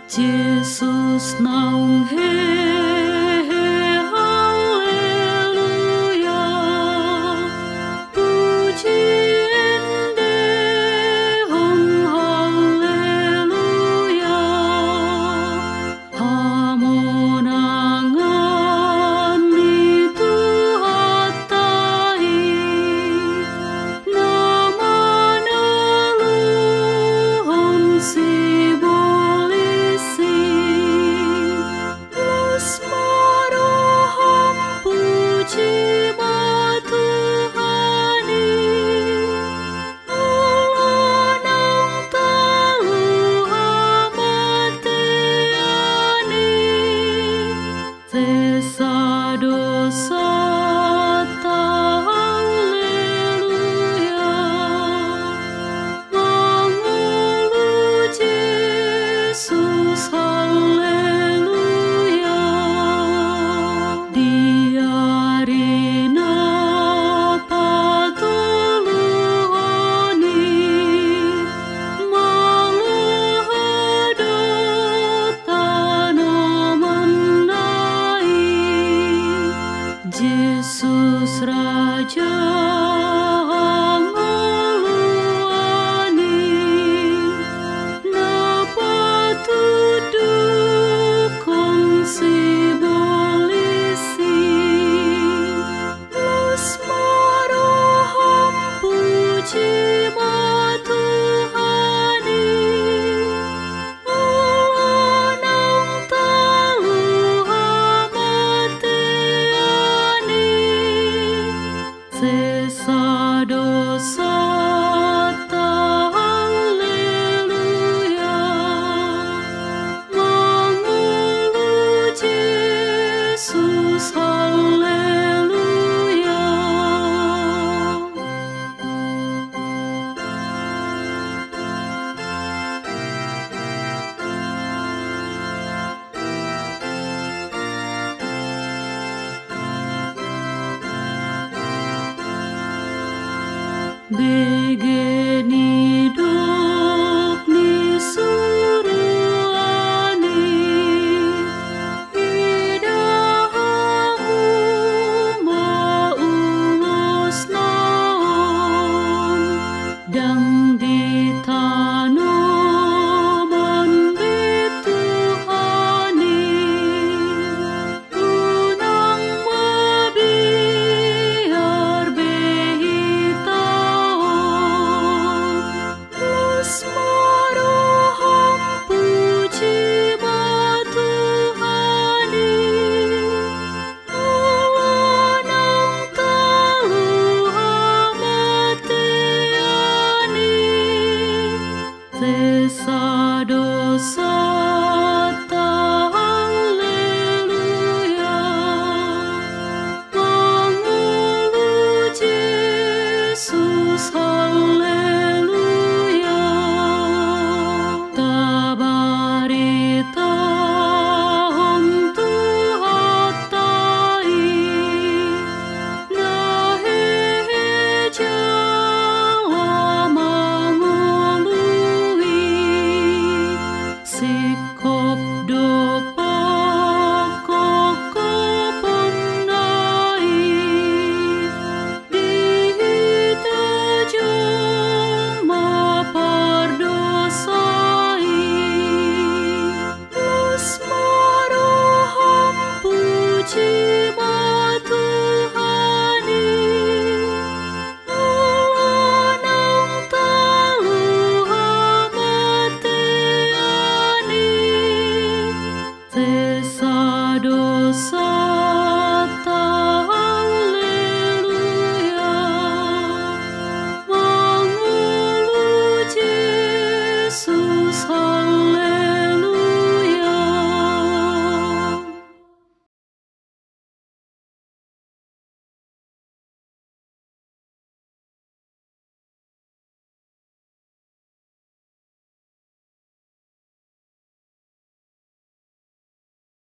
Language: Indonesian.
Yesus naung haleluya, pujian dehong haleluya, hamonangan itu hatai, nama naluhon si Yesus Raja nguluani, napa tuduk kongsi bolisi, los maroham puji matuhani, Allah nang talu sesa dosa ta haleluya, mangulu Yesus haleluya. Begeni dok ni suruani, idah uma ulos naon, dang ditanoman bituhani, unang mabiar behita maroham puji matuhani, Allah nang talu hamatiani, sesa dosa